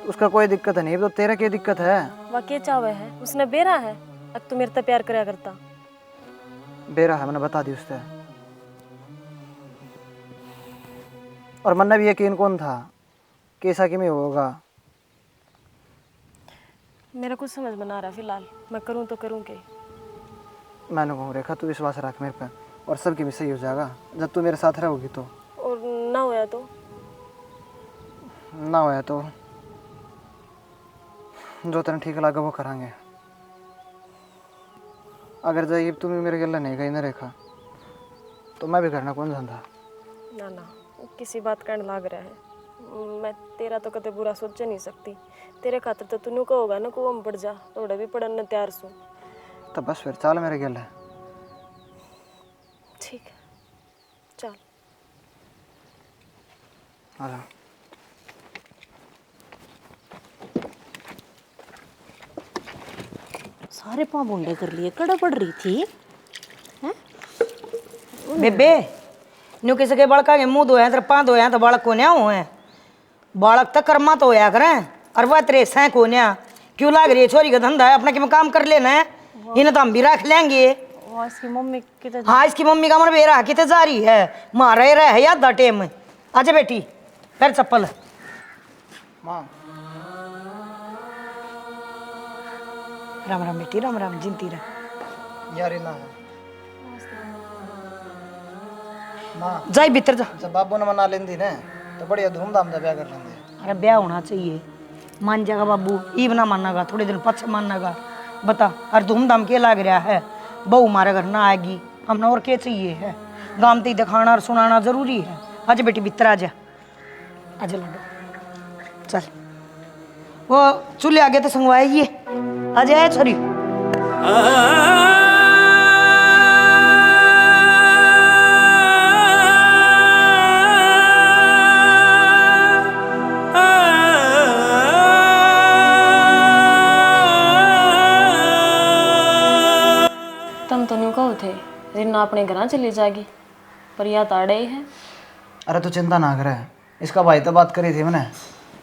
उसका कोई दिक्कत नहीं, तो तेरा क्या दिक्कत है? वह क्या चावे है? उसने बेरा है, अब तो मेरे से प्यार कराया करता। बेरा है, मैंने बता दी उससे। और मन ने भी यकीन कौन था कि ऐसा कि मैं होगा। मेरा कुछ समझ में ना रहा फिलहाल, मैं करूँ तो करूँ क्या? मैंने कहूँ रेखा, तू विश्वास रख मेरे पर और सबकी भी सही हो जाएगा जब तू मेरे साथ रहोगी। तो और ना होया तो? ना होया तो जो तेने ठीक लगा वो करांगे। अगर जाइए तुम मेरे गला नहीं गई ना रेखा तो मैं भी करना कौन जानता। ना ना, किसी बात करने लग रहा है। मैं तेरा तो कदे बुरा सोच नहीं सकती। तेरे खातिर तो तू कहोगा ना कुआं में पड़ जा, थोड़ा भी पड़न तैयार सू। तो बस फिर चल मेरे गले। ठीक है, चल आ। सारे पाँव बूंदे कर लिए, कड़ा पड़ रही थी हैं? बेबे न्यू किसी के बड़का के मुंह धोया तेरे पाँव धोया तो बालक को न्या हुए बालक तक कर्मा तो होया करें और वह तेरे सैं को न्या क्यों लाग रही है? छोरी का धंधा है, अपना कि काम कर लेना है, इन्हें तो हम भी रख लेंगे। इसकी मम्मी कितने? हाँ, इसकी मम्मी का मर बेरा कितने जा रही है, मारा ही रहा है याद दा टेम। आजा बेटी, पैर चप्पल। माँ राम राम बेटी, राम राम, जिंती रह। यार ना है माँ, जाई भीतर जा। जब बाबू ने मना लेंदी ना तो बढ़िया धूमधाम से ब्याह कर लेंगे। अरे ब्याह होना चाहिए, मान जाएगा बाबू, ईब ना मानेगा, थोड़े दिन पछ मानेगा। बता और धूमधाम के लाग रहा है? बहू हमारे घर ना आएगी, हमने और क्या चाहिए है? गाँव ते दिखाना और सुनाना जरूरी है। आज बेटी भीतर आजा, आजा लड्डू चल। वो चूल्हे आगे तो संगवाइए, आज आए छोरी। तुम तो न्यू कहो थे रिन्ना अपने घर चली जाएगी, पर या ताड़े ही है। अरे तू चिंता ना करे, इसका भाई तो बात करी थी मैंने,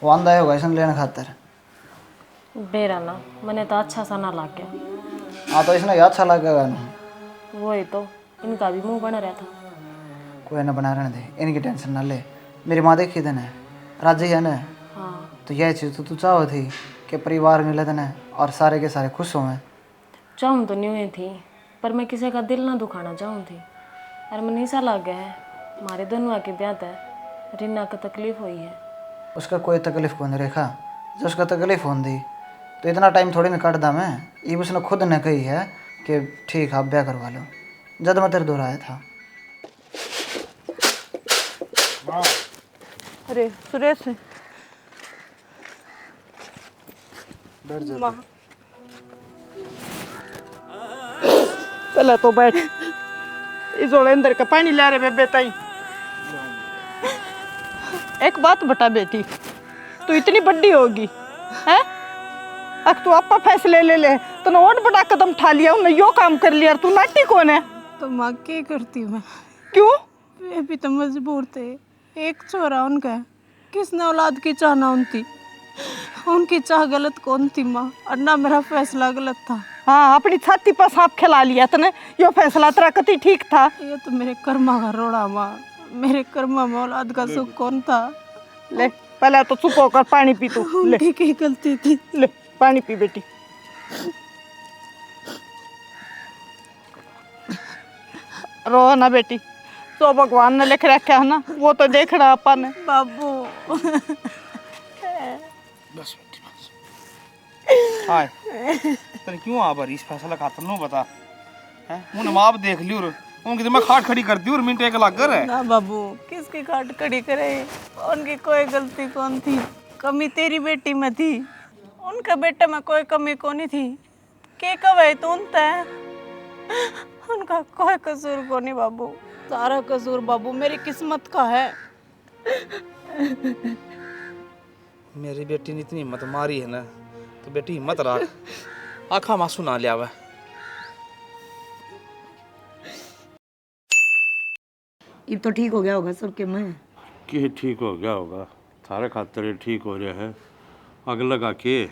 वो आंदा होगा इसने लेने खातर। बेरा ना मैंने तो अच्छा सा ना लाग गया। हाँ तो इसने अच्छा लगेगा ना, वही तो इनका भी मुंह बना रहा था। कोई ना बना रहने दे, इनकी टेंशन ना ले। मेरी माँ देखी देने राजी है ना। हाँ तो यह चीज़ तो तू चाहो थी कि परिवार मिले देने और सारे के सारे खुश हों। चाहूँ तो न्यू ही थी, पर मैं किसी का दिल ना दुखाना चाहूँ थी। और मनीषा लग गया है, हमारे दोनों के ब्याह है, रीना को तकलीफ हुई है। उसका कोई तकलीफ कौन रेखा, जो उसका तकलीफ होती तो इतना टाइम थोड़ी ना काट दा मैं। ये उसने खुद ने कही है कि ठीक आप ब्याह करवा लो, जब मैं तेरे दोहराया था। अरे सुरेश डर जा। पहले तो बैठ, इस अंदर का पानी ला रहे बेबे ताई। एक बात बता बेटी, तू इतनी बड़ी होगी है, अब तू आपा फैसले ले ले, तूने और बड़ा कदम उठा लिया, उन्हें यो काम कर लिया, तू नाटी कौन है? तो माँ क्या करती मैं, क्यों? वे भी तो मजबूर थे। एक छोरा उनका है, किसने औलाद की चाह ना उनती, उनकी चाह गलत कौन थी माँ, और ना मेरा फैसला गलत था। हाँ, अपनी छाती पर सांप खिला लिया तने, यो फैसला तेरा कति ठीक था? ये तो मेरे कर्मा का रोड़ा माँ, मेरे कर्मा में औलाद का सुख कौन था। ले पहले तो चुप होकर पानी पी तू। ले उनकी की गलती थी। ले पानी पी बेटी। रो ना बेटी, तो भगवान ने लिख रखा है ना, वो तो देखना अपन ने। बाबू बस बेटी बस। हाय तने क्यों आ बार इस फैसला खातर नो बता है, मुने माप देख लियो रे, उनकी तो मैं खाट खड़ी कर दी और मिनट एक लाग कर है ना बाबू, किसकी खाट खड़ी करे, उनकी कोई गलती कौन थी, कमी तेरी बेटी में थी, उनका बेटा में कोई कमी कौन थी। के कवे तो उनता है, उनका कोई कसूर कौन नहीं बाबू, सारा कसूर बाबू मेरी किस्मत का है। मेरी बेटी ने इतनी हिम्मत मारी है ना, तो बेटी हिम्मत रख, आँखा मासू ना ले आवे। अब तो ठीक हो गया होगा सब के मैं कि ठीक हो गया होगा, थारे खातर ठीक हो रहा है। अग लगा के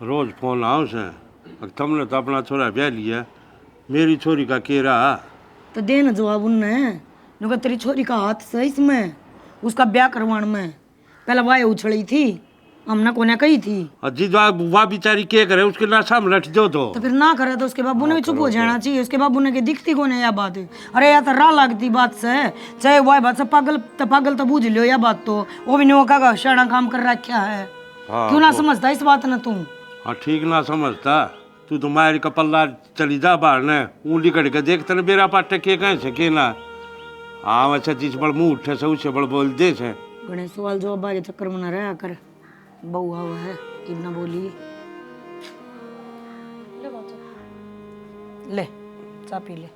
रोज फोन आओ से, तुमने तो अपना छोरा ब्याह लिया, मेरी छोरी का के रहा, तो दे ना जवाब उनने, नुका तेरी छोरी का हाथ सही इसमें, उसका ब्याह करवाने में पहले वाय उछड़ी थी, हमने कोने कही थी। अजी वाह बेचारी के करे, उसके नशा में लट जाओ तो फिर ना करे तो उसके बाबू ने भी चुप हो जाना चाहिए, उसके बाबू ने के दिखती कौन है या बात है। अरे या तो राह लगती बात से, चाहे वह बात से पागल तो बूझ लियो या बात, तो वो भी नहीं का शाना काम कर रखा है। क्यों ना समझता इस बात ना तू? हाँ ठीक ना समझता, तू तो मायर का पल्ला चली जा बाहर ने, ऊँडी कट के देखते न बेरा पाटे के कहे से के ना। हाँ अच्छा चीज बड़ मुँह उठे से उससे बड़ बोल दे से। गणेश सवाल जवाब बागे चक्कर में ना रहा कर, बहू हुआ है इतना बोली। ले चा पी ले,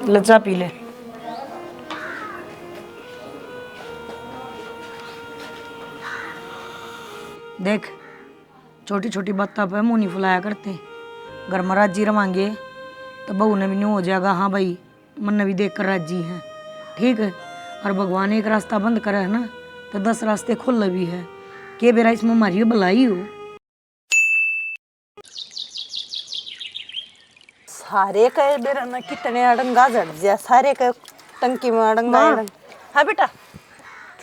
ले चा पी ले। देख छोटी छोटी बातों पे मुंह नहीं फुलाया करते, घर में राजी रवांगे तो बहू ने भी नहीं हो जाएगा, हाँ भाई मन ने भी देख कर राजी है, ठीक है। और भगवान एक रास्ता बंद करे है ना, तो 10 रास्ते खुल भी है, के बेरा इसमें हमारी भलाई हो। सारे कहे बेरा ना कितने अड़ंगा जड़ जा, सारे कहे टंकी में अड़ंगा। हाँ बेटा,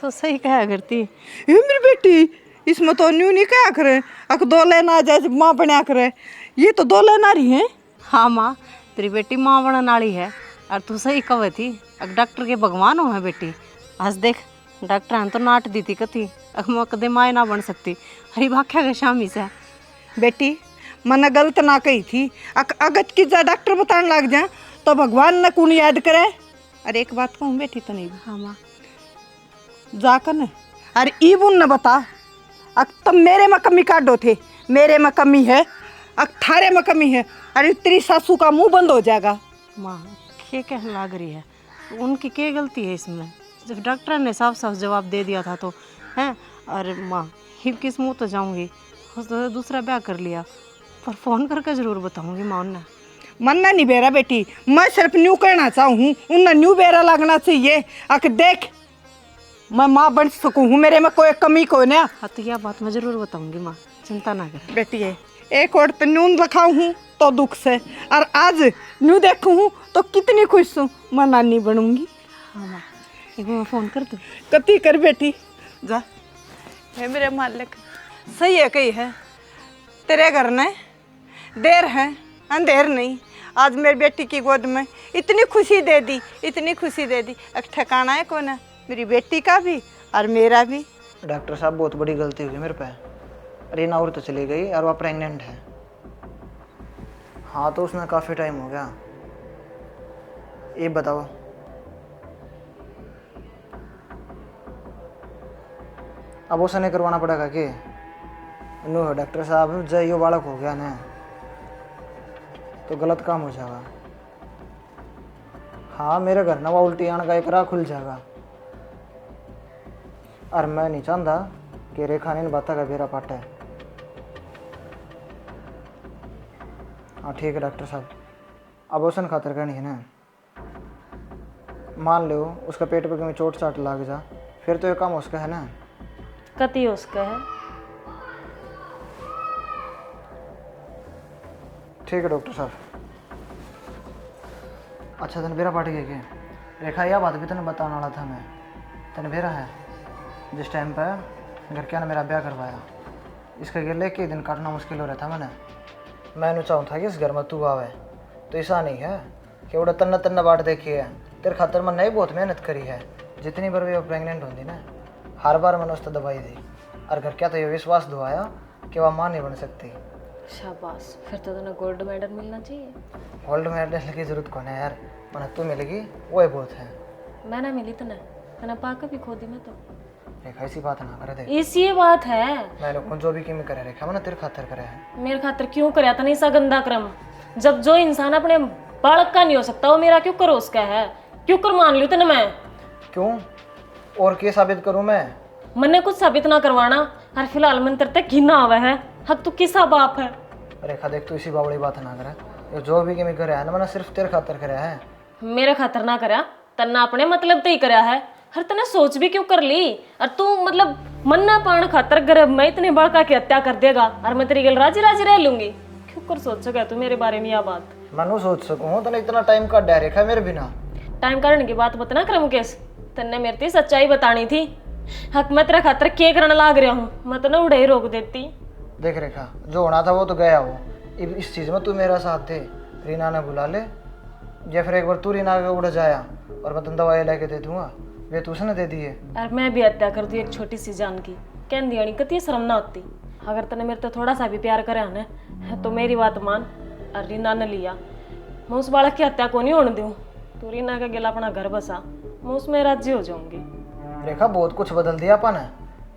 तो सही कहा करती, ये मेरी बेटी इसमें तो न्यू नहीं क्या करे, अक 2 लेना आ जाए माँ बना करे, ये तो 2 लेना रही है। हाँ माँ, तेरी बेटी माँ बना नाली है, और तू सही कहे थी, अब डॉक्टर के भगवान हो है बेटी। आज देख डॉक्टर ने तो नाट दी थी कथी, अब मैं कदे माँ ना बन सकती, हरी भाख्या के शामी से। बेटी मैंने गलत ना कही थी, अगत की जा डॉक्टर बताने लग जाए तो भगवान ने कौन याद करे। अरे एक बात कहूँ बेटी तो नहीं, हाँ माँ जाकर न अरे ईबुन न बता, अक तुम मेरे में कमी काटो थे, मेरे में कमी है, अक थारे में कमी है, अरे तेरी सासू का मुंह बंद हो जाएगा। माँ क्या कहने लग रही है, उनकी क्या गलती है इसमें, जब डॉक्टर ने साफ साफ जवाब दे दिया था तो हैं। अरे माँ हिब किस मुँह तो जाऊँगी, तो दूसरा ब्याह कर लिया, पर फ़ोन करके ज़रूर बताऊँगी माँ उन्हें। मन्ना नहीं बेरा बेटी, मैं सिर्फ न्यू कहना चाहूँ, उन्हें न्यू बेरा लगना चाहिए, अक देख मैं माँ बन सकूँ हूँ, मेरे में कोई कमी को ना। हाँ तो यह बात मैं ज़रूर बताऊँगी माँ, चिंता ना कर बेटी है। एक और तो न्यून रखाऊ हूँ तो दुख से, और आज न्यू देखूँ हूँ तो कितनी खुश हूँ, मैं नानी बनूंगी। हाँ माँ एक बार मैं फ़ोन कर दूँ? कती कर बेटी जा। है मेरे मालिक, सही है कही है, तेरे घर ने देर है अंधेर नहीं। आज मेरी बेटी की गोद में इतनी खुशी दे दी, इतनी खुशी दे दी। एक ठिकाना है कौन है, मेरी बेटी का भी और मेरा भी। डॉक्टर साहब बहुत बड़ी गलती हुई मेरे पे। रीना और तो चली गई और वह प्रेग्नेंट है। हाँ तो उसने काफ़ी टाइम हो गया। ये बताओ अब उसे नहीं करवाना पड़ेगा कि नो डॉक्टर साहब जब ये बालक हो गया ना तो गलत काम हो जाएगा। हाँ मेरे घर ना वो उल्टी आने का एक राह खुल जाएगा और मैं नहीं चाहता कि रेखा ने बाता का बेरा पाटा है। हाँ ठीक है डॉक्टर साहब, अबॉर्शन खातर करनी है ना। मान लो उसका पेट पे कहीं चोट चाट लग जा फिर तो ये काम उसका है ना। कति उसका है। ठीक है डॉक्टर साहब। अच्छा तन बेरा पाट गया क्या रेखा? यह बात भी तने बताने वाला था मैं। तने बेरा है जिस टाइम पर घर के ने मेरा ब्याह करवाया इसका गिर लेके दिन काटना मुश्किल हो रहा था मैंने चाहूँ था कि इस घर में तू आवे तो ऐसा नहीं है कि वो तन्ना तन्ना बाट देखी है। तेरे खातर मैंने ही बहुत मेहनत करी है। जितनी बार भी वो प्रेग्नेंट होती ना हर बार मैंने उसको दवाई दी और घर क्या तो ये विश्वास दुआया कि वह माँ नहीं बन सकती। शाबाश, फिर तो तुम्हें गोल्ड मेडल मिलना चाहिए। गोल्ड मेडल की जरूरत कौन है यार, मैंने तू मिलेगी वो ही बहुत है। मैं ना मिली तने पाकर भी खो दी मैं तो। रेखा ऐसी बात ना करे दे। इसी बात है। मैंने कौन जो भी किम करे रेखा मैंने तेरे खातर करे है। मेरे खातर क्यों कराया था नहीं सा गंदा क्रम? जब जो इंसान अपने बालक का नहीं हो सकता वो मेरा क्यों करो उसका है? क्यों कर मान लूँ तने मैं? क्यों और क्या साबित करूं मैं? मन्ने कुछ साबित ना करवाना। हर फिलहाल मन तेरे तक घिना आवा है। हक तू किसा बाप है? रेखा देख तू इसी बावड़ी बात ना करे। ये जो भी किम करे है ना मैंने सिर्फ तेरे खातर करे है। मेरे खातर ना करया तन्ना अपने मतलब ते ही करया है। हर तने सोच भी क्यों कर ली? और तू मतलब मन्ना पाण खातर गर्भ में इतने बड़का की हत्या कर देगा और मैं तेरी गल राजी राजी रह लूंगी? क्यों कर सोच सके तू मेरे बारे में यह बात? मैं सोच सकूं तने इतना टाइम का डर रेखा मेरे बिना। टाइम काटने की बात बतना कर मुकेश। तन्ने मेरे ती सच्चाई बतानी थी। हक मैं तेरा खातर क्या करने लाग रहा हूँ मैं तो ना उड़े ही रोक देती। देख रेखा जो होना था वो तो गया हो। इस चीज़ में तू मेरा साथ दे। रीना ने बुला ले या फिर एक बार तू रीना के उड़ जाया और मैं तुम दवाई लेके दे दूंगा। वे तू उसने दे दी है। और मैं भी हत्या कर दी एक छोटी सी जान की। कह दियानी कती शर्म ना होती। अगर तने मेरे तो थोड़ा सा भी प्यार करे ना तो मेरी बात मान। और रीना ने लिया मैं उस बालक की हत्या को नहीं होने दूँ। तू रीना का गिला अपना घर बसा मैं उसमें राज्य हो जाऊंगी। रेखा बहुत कुछ बदल दिया अपन है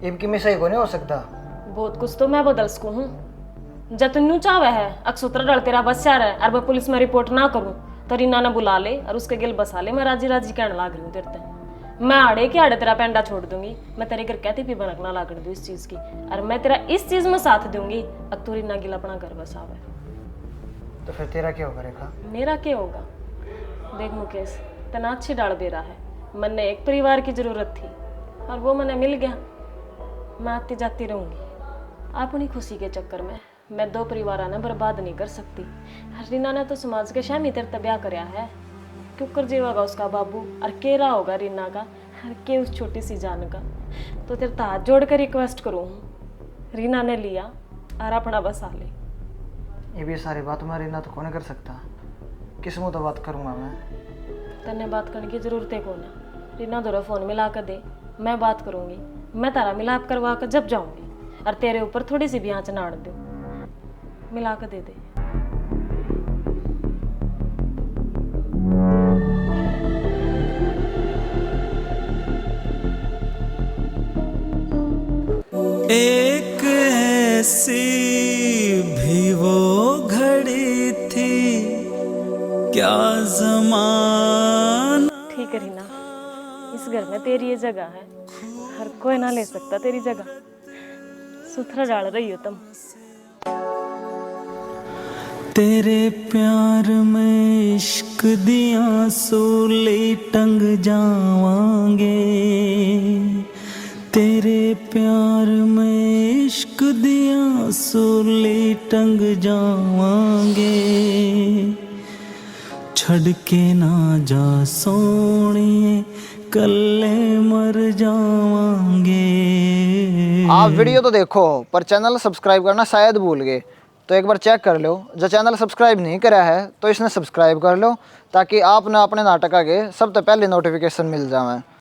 इनकी में सही को नहीं हो सकता। बहुत कुछ तो मैं बदल सकूँ हूँ। जब तू चावे है अक्सूत्र डर तेरा बच्चा रहे और मैं पुलिस में रिपोर्ट ना करूँ तो रीना ने बुला ले और उसके गिल बसा ले। मैं राजी राजी कहने लाग रही हूँ तेरे ते। मैं आड़े के आड़े तेरा पेंडा छोड़ दूंगी। मैं तेरे घर कहती भी बनकना लाग दूँ इस चीज़ की। और मैं तेरा इस चीज़ में साथ दूंगी अब तू रीना गिल अपना घर बसावे। तो फिर तेरा क्या होगा रेखा? मेरा क्या होगा? देख मुकेश तना अच्छी डाल दे रहा है। मन ने एक परिवार की जरूरत थी और वो मैंने मिल गया। मैं आती जाती रहूंगी अपनी खुशी के चक्कर में। मैं दो परिवार ने बर्बाद नहीं कर सकती। रीना ने तो समाज के शामी तेरे तब्या करया है। क्यों कर जीवागा उसका बाबू और के रहा होगा रीना का और के उस छोटी सी जान का। तो तेरे तो हाथ जोड़ कर रिक्वेस्ट करूँ रीना ने लिया और अपना बसा ले। ये भी सारी बात मैं रीना तो कौन कर सकता। किस मुँह तो बात करूँगा मैं? तेने बात करने की जरूरत है कौन? रीना दोरा फोन मिला कर दे मैं बात करूँगी। मैं तारा मिलाप करवा कर जब जाऊँगी और तेरे ऊपर थोड़ी सी भी आँच ना आड़ दूँ। मिला कर दे दे। एक ऐसी भी वो घड़ी थी क्या ज़माना। ठीक है रीना इस घर में तेरी ये जगह है। हर कोई ना ले सकता तेरी जगह। सुथरा डाल रही हो तुम। तेरे प्यार में इश्क दिया सोले टंग जावांगे। तेरे प्यार में इश्क दिया सोले टंग जावांगे। छड़ के ना जा सोनिए कल्ले मर जावांगे। आप वीडियो तो देखो पर चैनल सब्सक्राइब करना शायद भूल गए। तो एक बार चेक कर लो। जो चैनल सब्सक्राइब नहीं करा है तो इसने सब्सक्राइब कर लो, ताकि आपने अपने नाटक के सबसे पहले नोटिफिकेशन मिल जाए।